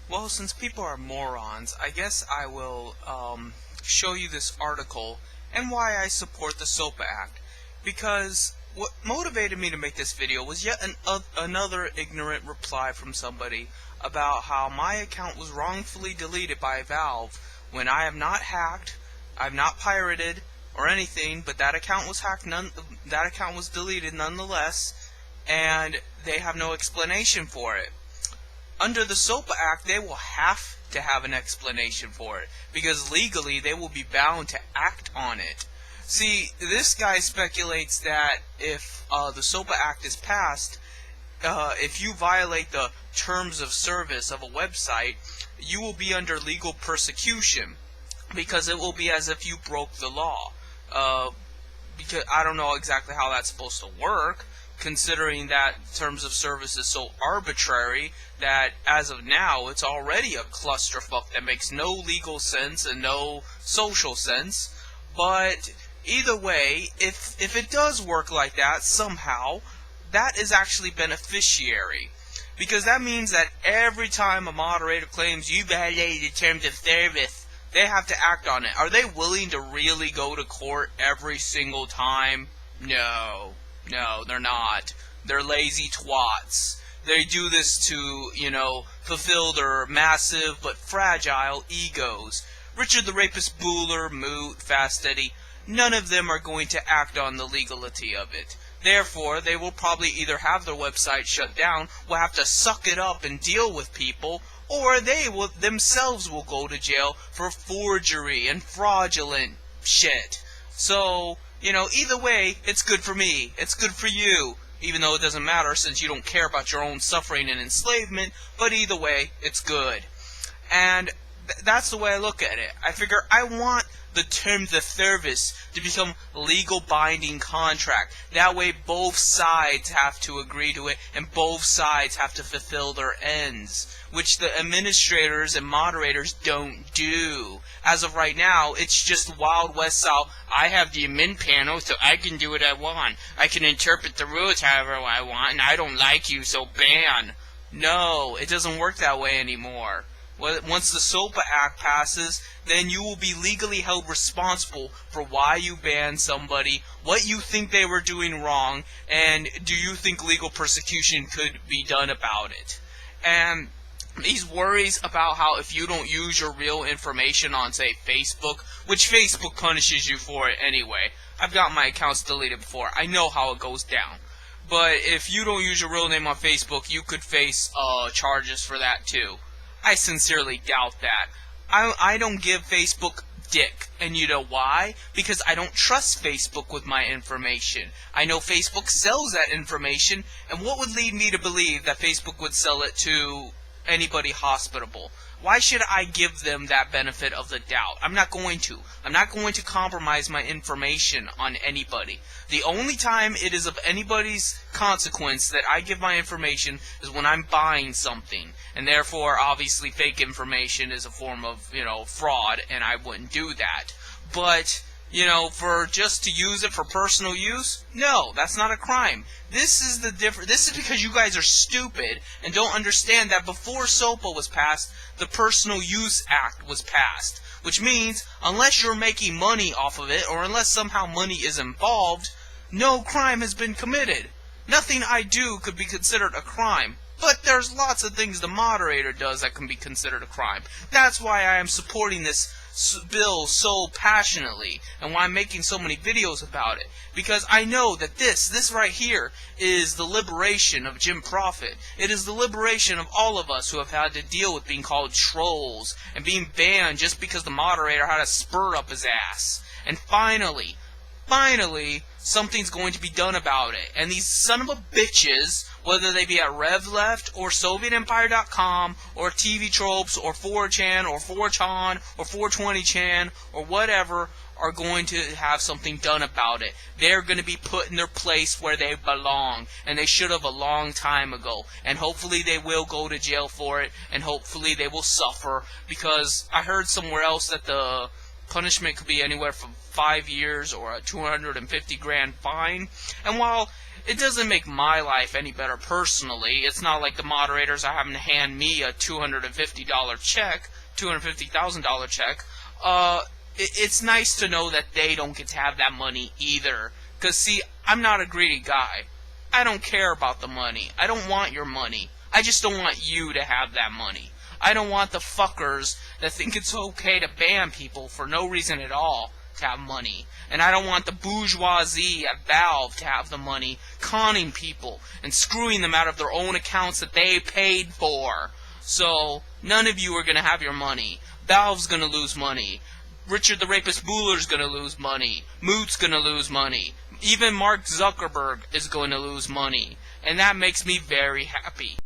Well, since people are morons, I guess I will show you this article and why I support the SOPA Act. Because what motivated me to make this video was yet another ignorant reply from somebody about how my account was wrongfully deleted by Valve when I have not hacked, I've not pirated or anything, but that account was hacked. That account was deleted nonetheless, and they have no explanation for it. Under the SOPA Act, they will have to have an explanation for it, because legally they will be bound to act on it. See, this guy speculates that if the SOPA Act is passed, if you violate the terms of service of a website, you will be under legal persecution, because it will be as if you broke the law. Because I don't know exactly how that's supposed to work, considering that terms of service is so arbitrary that as of now it's already a clusterfuck that makes no legal sense and no social sense. But either way, if it does work like that somehow, that is actually beneficiary, because that means that every time a moderator claims you violated the terms of service, they have to act on it. Are they willing to really go to court every single time? No, they're not. They're lazy twats. They do this to, fulfill their massive but fragile egos. Richard the Rapist, Bueller, Moot, Fast Eddie, none of them are going to act on the legality of it. Therefore, they will probably either have their website shut down, will have to suck it up and deal with people, or they will themselves will go to jail for forgery and fraudulent shit. So, either way, it's good for me. It's good for you. Even though it doesn't matter since you don't care about your own suffering and enslavement, but either way, it's good. And that's the way I look at it. I figure I want the terms of service to become legal binding contract. That way both sides have to agree to it and both sides have to fulfill their ends, which the administrators and moderators don't do. As of right now, it's just Wild West style. I have the admin panel, so I can do what I want. I can interpret the rules however I want, and I don't like you, so ban. No, it doesn't work that way anymore. Once the SOPA Act passes, then you will be legally held responsible for why you banned somebody, what you think they were doing wrong, and do you think legal persecution could be done about it. And these worries about how if you don't use your real information on, say, Facebook, which Facebook punishes you for it anyway. I've got my accounts deleted before. I know how it goes down. But if you don't use your real name on Facebook, you could face charges for that too. I sincerely doubt that. I don't give Facebook dick. And you know why? Because I don't trust Facebook with my information. I know Facebook sells that information, and what would lead me to believe that Facebook would sell it to anybody hospitable? Why should I give them that benefit of the doubt? I'm not going to. I'm not going to compromise my information on anybody. The only time it is of anybody's consequence that I give my information is when I'm buying something. And therefore, obviously, fake information is a form of, fraud, and I wouldn't do that. But, for just to use it for personal use, no, that's not a crime. This is the difference. This is because you guys are stupid and don't understand that before SOPA was passed, the Personal Use Act was passed. Which means, unless you're making money off of it, or unless somehow money is involved, no crime has been committed. Nothing I do could be considered a crime. But there's lots of things the moderator does that can be considered a crime. That's why I am supporting this bill so passionately, and why I'm making so many videos about it. Because I know that this right here is the liberation of Jim Profit. It is the liberation of all of us who have had to deal with being called trolls and being banned just because the moderator had a spur up his ass. And finally, something's going to be done about it. And these son of a bitches, whether they be at RevLeft or SovietEmpire.com or TV Tropes or 4chan or 4chan or 420chan or whatever, are going to have something done about it. They're going to be put in their place where they belong, and they should have a long time ago. And hopefully they will go to jail for it, and hopefully they will suffer, because I heard somewhere else that the punishment could be anywhere from 5 years or a $250,000 fine. And while it doesn't make my life any better personally. It's not like the moderators are having to hand me a $250 check, $250,000 check. It's nice to know that they don't get to have that money either. Because, see, I'm not a greedy guy. I don't care about the money. I don't want your money. I just don't want you to have that money. I don't want the fuckers that think it's okay to ban people for no reason at all to have money. And I don't want the bourgeoisie at Valve to have the money, conning people and screwing them out of their own accounts that they paid for. So, none of you are going to have your money. Valve's going to lose money. Richard the Rapist Bueller's going to lose money. Moot's going to lose money. Even Mark Zuckerberg is going to lose money. And that makes me very happy.